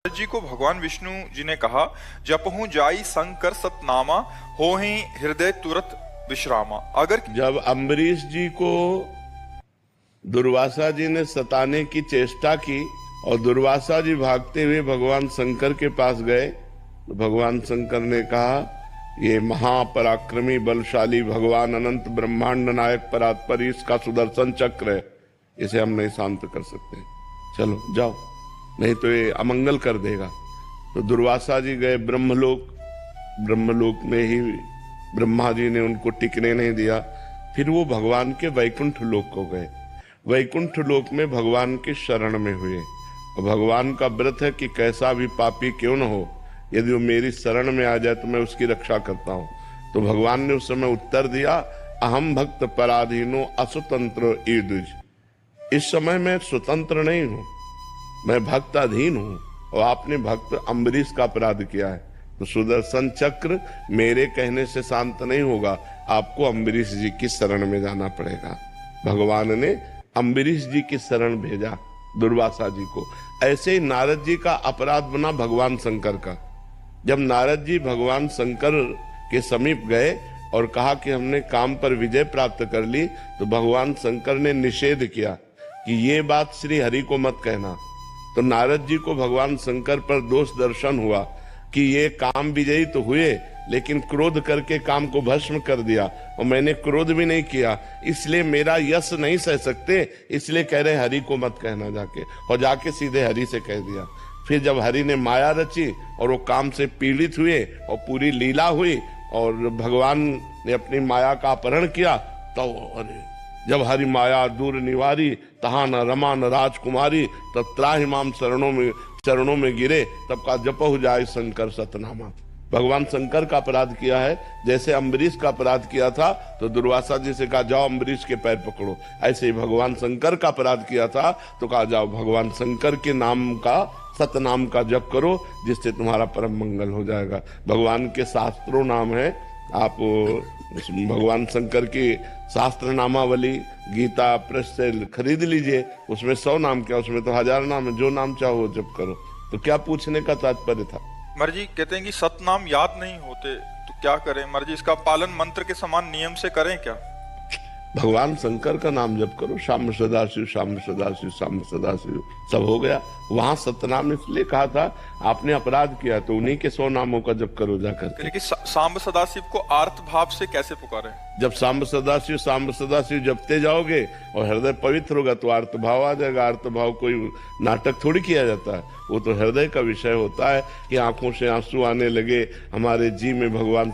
जी को भगवान विष्णु जी ने कहा, जपहु जाई शंकर सतनामा, होहि हृदय तुरत विश्रामा। अगर जब अम्बरीश जी को दुर्वासा जी ने सताने की चेष्टा की और दुर्वासा जी भागते हुए भगवान शंकर के पास गए तो भगवान शंकर ने कहा, ये महापराक्रमी बलशाली भगवान अनंत ब्रह्मांड नायक परात्पर इसका सुदर्शन चक्र है, इसे हम नहीं शांत कर सकते, चलो जाओ, नहीं तो ये अमंगल कर देगा। तो दुर्वासा जी गए ब्रह्मलोक, ब्रह्मलोक में ही ब्रह्मा जी ने उनको टिकने नहीं दिया। फिर वो भगवान के वैकुंठ लोक को गए। वैकुंठ लोक में भगवान के शरण में हुए और भगवान का व्रत है कि कैसा भी पापी क्यों न हो, यदि वो मेरी शरण में आ जाए तो मैं उसकी रक्षा करता हूँ। तो भगवान ने उस समय उत्तर दिया, अहम भक्त पराधीनो असुतंत्र ईदुज। इस समय मैं स्वतंत्र नहीं हूँ, मैं भक्त अधीन हूँ और आपने भक्त अम्बरीश का अपराध किया है, तो सुदर्शन चक्र मेरे कहने से शांत नहीं होगा, आपको अम्बरीश जी की शरण में जाना पड़ेगा। भगवान ने अम्बरीश जी की शरण भेजा दुर्वासा जी को। ऐसे ही नारद जी का अपराध बना भगवान शंकर का। जब नारद जी भगवान शंकर के समीप गए और कहा कि हमने काम पर विजय प्राप्त कर ली, तो भगवान शंकर ने निषेध किया कि ये बात श्री हरि को मत कहना। तो नारद जी को भगवान शंकर पर दोष दर्शन हुआ कि ये काम विजयी तो हुए लेकिन क्रोध करके काम को भस्म कर दिया, और मैंने क्रोध भी नहीं किया, इसलिए मेरा यश नहीं सह सकते, इसलिए कह रहे हरि को मत कहना जाके, और जाके सीधे हरि से कह दिया। फिर जब हरि ने माया रची और वो काम से पीड़ित हुए और पूरी लीला हुई और भगवान ने अपनी माया का अपहरण किया, तो जब हरि माया दूर निवारी, तहा न रमा न राजकुमारी, तब त्राहि माम चरणों में गिरे, तब का जपहु जाय शंकर सतनामा। भगवान शंकर का अपराध किया है, जैसे अम्बरीश का अपराध किया था तो दुर्वासा जी से कहा जाओ अम्बरीश के पैर पकड़ो, ऐसे ही भगवान शंकर का अपराध किया था तो कहा जाओ भगवान शंकर के नाम का, सतनाम का जप करो, जिससे तुम्हारा परम मंगल हो जाएगा। भगवान के शास्त्रों नाम है, आप भगवान शंकर की शास्त्र नामावली गीता प्रेस से खरीद लीजिए, उसमें 100 नाम क्या, उसमें तो 1000 नाम है, जो नाम चाहो जप करो। तो क्या पूछने का तात्पर्य था? मर्जी कहते हैं कि सतनाम याद नहीं होते तो क्या करें मर्जी, इसका पालन मंत्र के समान नियम से करें क्या? भगवान शंकर का नाम जप करो, शाम सदाशिव शाम सदाशिव शाम सदाशिव, सब हो गया। वहां सतनाम इसलिए कहा था, आपने अपराध किया तो उन्हीं के 100 नामों का जप करो जाकर के। सांब सदाशिव को आर्त भाव से कैसे पुकारें? जब सांब सदाशिव जपते जाओगे और हृदय पवित्र होगा तो आर्त भाव आ जाएगा। आर्त भाव कोई नाटक थोड़ी किया जाता है, वो तो हृदय का विषय होता है कि आंखों से आंसू आने लगे, हमारे जी में भगवान